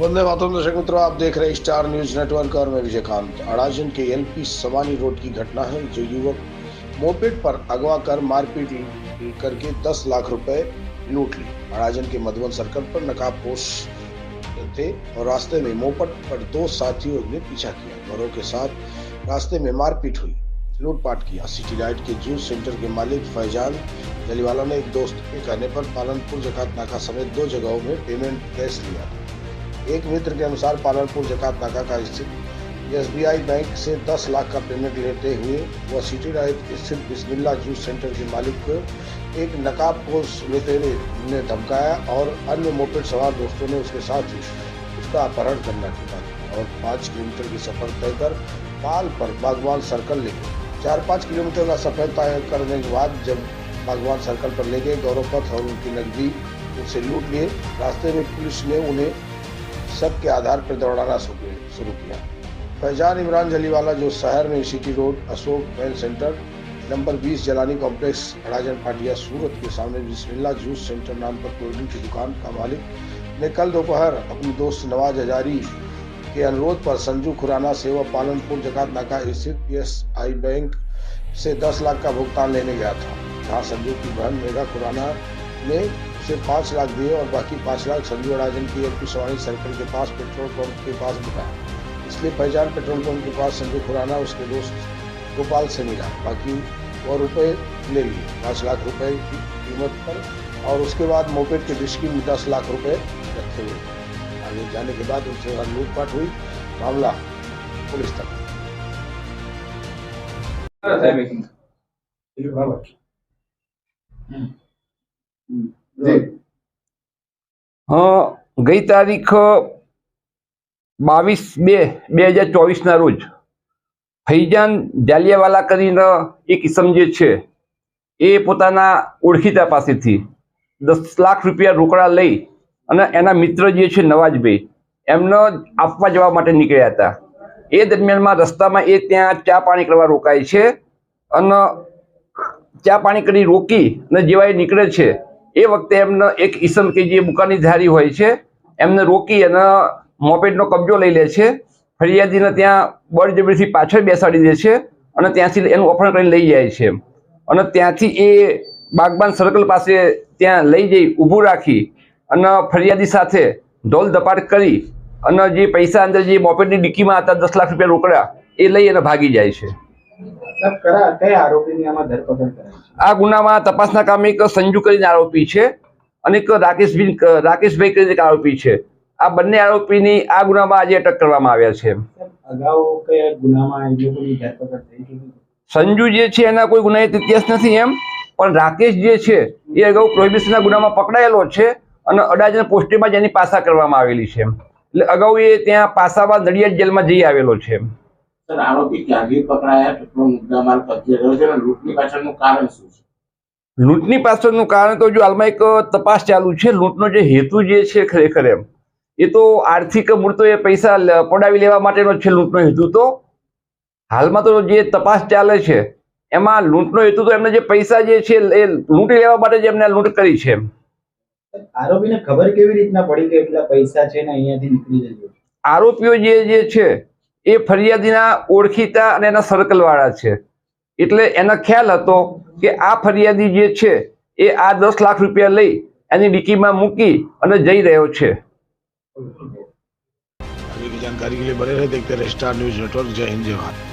वंदे मातरम। दर्शक मित्रों, आप देख रहे हैं स्टार न्यूज नेटवर्क और मैं विजयकांत। अड़ाजन के एलपी सवानी रोड की घटना है, जो युवक मोपेड पर अगवा कर मारपीट करके 10 लाख रुपए लूट ली। अड़ाजन के मधुबन सर्कल पर नकाबपोश थे और रास्ते में मोपेड पर दो साथियों ने पीछा किया। घरों के साथ रास्ते में मारपीट हुई, लूटपाट किया। सिटी लाइट के जूस सेंटर के मालिक फैजान जलीवाला ने एक दोस्त के कहने पर पालनपुर जकात नाका समेत 2 जगहों में पेमेंट कैश लिया। एक मित्र के अनुसार पालनपुर जकात नाका का स्थित एसबीआई बैंक से 10 लाख का पेमेंट लेते हुए वह सिटी लाइट स्थित बिस्मिल्ला जूस सेंटर के मालिक को एक नकाबपोश लुटेरे ने धमकाया और अन्य मोपेड सवार दोस्तों ने उसके साथ ही उसका अपहरण करना चाहा और 5 किलोमीटर की सफर तय कर पाल पर बागवान सर्कल ले गए। 4-5 किलोमीटर का सफर तय करने के बाद जब बागवान सर्कल पर ले गए, गौरव पथ और उनकी नकदी उनसे लूट लिए। रास्ते में पुलिस ने उन्हें शक के आधार पर दौड़ाना शुरू किया। फैजान इमरान जलीवाला, जो शहर में city road Ashok pen centre number 20 Jalani complex Adajan Patiya Surat के सामने बिस्मिल्ला जूस सेंटर नाम पर कोल्ड ड्रिंक की दुकान का मालिक ने कल दोपहर अपने दोस्त नवाज हजारी के अनुरोध पर संजू खुराना से वह पालनपुर जकात नाका स्थित एसआई बैंक से 10 लाख का भुगतान लेने गया था, जहाँ संजू की बहन मेघा खुराना ने उसे 5 लाख दिए और बाकी 5 लाख संजू अड़ाजन की एलपी सवानी सर्कल के पास पेट्रोल पंप के पास मिला। इसलिए फैजान पेट्रोल पंप के पास संजू खुराना उसके दोस्त गोपाल से मिला। बाकी वो रुपए ले लिए 5 लाख रुपए की कीमत पर और उसके बाद मोपेड के डिस्की में 10 लाख रुपए रखे हुए। आगे जाने के बाद उनसे लूटपाट हुई। मामला पुलिस तक। ગઈ તારીખ 22/2/2024 ના રોજ ફૈજાન જાલિયાવાલા કરીને એક ઇસમ જે છે એ પોતાના ઓળખીતા પાસેથી 10 લાખ રૂપિયા રોકડા લઈ અને એના મિત્ર જે છે નવાજભાઈ એમને આપવા જવા માટે નીકળ્યા હતા। એ દરમિયાનમાં રસ્તામાં એ ત્યાં ચા પાણી કરવા રોકાય છે અને ચા પાણી કરી રોકી અને જેવા એ નીકળે છે એ વખતે એમને એક ઈસમ કે જે બુકાનીધારી હોય છે એમને રોકી અને મોપેડનો કબજો લઈ લે છે। ફરિયાદીને ત્યાં બળજબરીથી પાછળ બેસાડી દે છે અને ત્યાંથી એનું અપહરણ કરીને લઈ જાય છે અને ત્યાંથી એ બાગબાન સર્કલ પાસે ત્યાં લઈ જઈ ઊભું રાખી અને ફરિયાદી સાથે ઢોલ ધપાટ કરી અને જે પૈસા અંદર જે મોપેડની ડિક્કીમાં હતા 10 લાખ રૂપિયા રોકડા એ લઈ અને ભાગી જાય છે। આ ગુનામાં તપાસના કામે એક સંજુ કરીને આરોપી છે અને એક રાકેશભાઈ કરીને એક આરોપી છે। આ બંને આરોપીની આ ગુનામાં આજે અટક કરવામાં આવ્યા છે। સંજુ જે છે એના કોઈ ગુનાહિત ઇતિહાસ નથી એમ, પણ રાકેશ જે છે એ અગાઉ પ્રોહિબિશનના ગુનામાં પકડાયેલો છે અને અડાજણ પોસ્ટેમાં જ એની પાસા કરવામાં આવેલી છે। એટલે અગાઉ એ ત્યાં પાસામાં નડિયાદ જેલમાં જઈ આવેલો છે। આરોપી ક્યાંથી પકડાયા, કેટલો મુદ્દામાલ કબજે રહ્યો છે અને લૂંટની પાછળનું કારણ શું છે? લૂંટની પાછળનું કારણ તો જો હાલમાં એક તપાસ ચાલુ છે। લૂંટનો જે હેતુ જે છે ખરેખર એમ એ તો આર્થિક મૂળ તો એ પૈસા પડાવી લેવા માટેનો છે લૂંટનો હેતુ। તો હાલમાં તો જે તપાસ ચાલે છે એમાં લૂંટનો હેતુ તો એમને જે પૈસા જે છે એ લૂંટી લેવા માટે જ એમને લૂંટ કરી છે। આરોપીને ખબર કેવી રીતના પડી કે એટલા પૈસા છે ને અહીંયાથી નીકળી જજો? આરોપીઓ જે છે એ ફરિયાદીના ઓળખીતા અને એના સર્કલ વાળા છે, એટલે એને ખ્યાલ હતો કે આ ફરિયાદી જે છે એ આ 10 લાખ રૂપિયા લઈ એની ડિક્કીમાં મૂકી અને જઈ રહ્યો છે। आगे की जानकारी के लिए बने रहे, देखते रहे स्टार न्यूज नेटवर्क। जय हिंद, जय भारत।